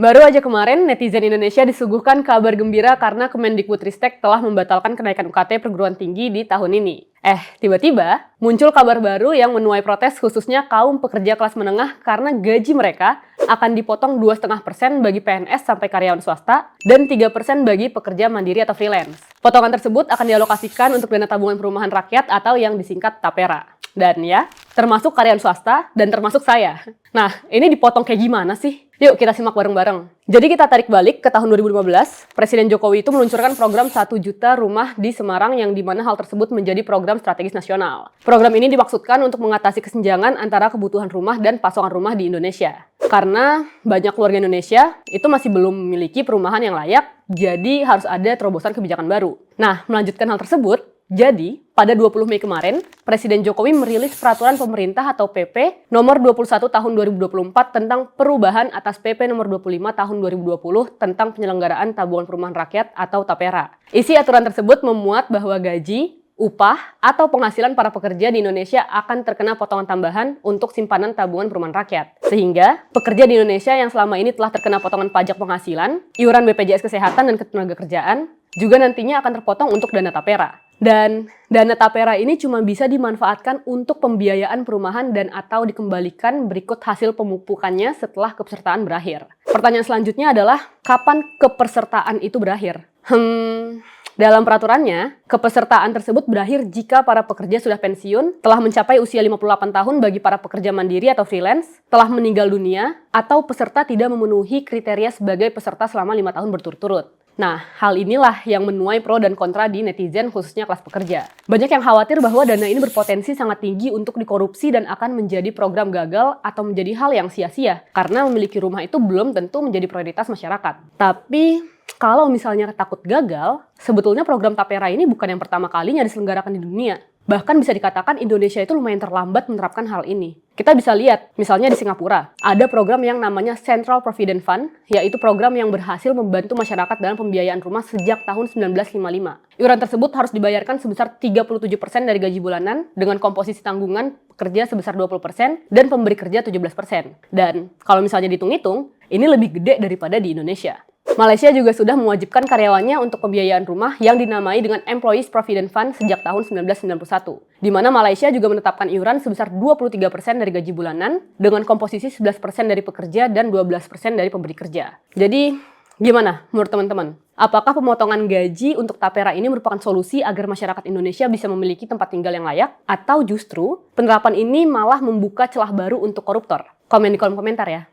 Baru aja kemarin, netizen Indonesia disuguhkan kabar gembira karena Kemendikbudristek telah membatalkan kenaikan UKT perguruan tinggi di tahun ini. Tiba-tiba muncul kabar baru yang menuai protes khususnya kaum pekerja kelas menengah karena gaji mereka akan dipotong 2,5% bagi PNS sampai karyawan swasta dan 3% bagi pekerja mandiri atau freelance. Potongan tersebut akan dialokasikan untuk dana tabungan perumahan rakyat atau yang disingkat TAPERA. Dan ya, termasuk karyawan swasta dan termasuk saya. Nah, ini dipotong kayak gimana sih? Yuk kita simak bareng-bareng. Jadi kita tarik balik ke tahun 2015, Presiden Jokowi itu meluncurkan program 1 juta rumah di Semarang yang dimana hal tersebut menjadi program strategis nasional. Program ini dimaksudkan untuk mengatasi kesenjangan antara kebutuhan rumah dan pasokan rumah di Indonesia. Karena banyak keluarga Indonesia itu masih belum memiliki perumahan yang layak, jadi harus ada terobosan kebijakan baru. Nah, melanjutkan hal tersebut, jadi, pada 20 Mei kemarin, Presiden Jokowi merilis Peraturan Pemerintah atau PP nomor 21 tahun 2024 tentang perubahan atas PP nomor 25 tahun 2020 tentang penyelenggaraan tabungan perumahan rakyat atau TAPERA. Isi aturan tersebut memuat bahwa gaji, upah, atau penghasilan para pekerja di Indonesia akan terkena potongan tambahan untuk simpanan tabungan perumahan rakyat. Sehingga, pekerja di Indonesia yang selama ini telah terkena potongan pajak penghasilan, iuran BPJS Kesehatan dan Ketenagakerjaan, juga nantinya akan terpotong untuk dana TAPERA. Dan dana TAPERA ini cuma bisa dimanfaatkan untuk pembiayaan perumahan dan atau dikembalikan berikut hasil pemupukannya setelah kepesertaan berakhir. Pertanyaan selanjutnya adalah, kapan kepesertaan itu berakhir? Dalam peraturannya, kepesertaan tersebut berakhir jika para pekerja sudah pensiun, telah mencapai usia 58 tahun bagi para pekerja mandiri atau freelance, telah meninggal dunia, atau peserta tidak memenuhi kriteria sebagai peserta selama 5 tahun berturut-turut. Nah, hal inilah yang menuai pro dan kontra di netizen khususnya kelas pekerja. Banyak yang khawatir bahwa dana ini berpotensi sangat tinggi untuk dikorupsi dan akan menjadi program gagal atau menjadi hal yang sia-sia, karena memiliki rumah itu belum tentu menjadi prioritas masyarakat. Tapi, kalau misalnya takut gagal, sebetulnya program TAPERA ini bukan yang pertama kalinya diselenggarakan di dunia. Bahkan bisa dikatakan Indonesia itu lumayan terlambat menerapkan hal ini. Kita bisa lihat, misalnya di Singapura, ada program yang namanya Central Provident Fund, yaitu program yang berhasil membantu masyarakat dalam pembiayaan rumah sejak tahun 1955. Iuran tersebut harus dibayarkan sebesar 37% dari gaji bulanan, dengan komposisi tanggungan pekerja sebesar 20% dan pemberi kerja 17%. Dan kalau misalnya dihitung-hitung, ini lebih gede daripada di Indonesia. Malaysia juga sudah mewajibkan karyawannya untuk pembiayaan rumah yang dinamai dengan Employees Provident Fund sejak tahun 1991. Di mana Malaysia juga menetapkan iuran sebesar 23% dari gaji bulanan dengan komposisi 11% dari pekerja dan 12% dari pemberi kerja. Jadi, gimana menurut teman-teman? Apakah pemotongan gaji untuk TAPERA ini merupakan solusi agar masyarakat Indonesia bisa memiliki tempat tinggal yang layak? Atau justru penerapan ini malah membuka celah baru untuk koruptor? Komen di kolom komentar ya.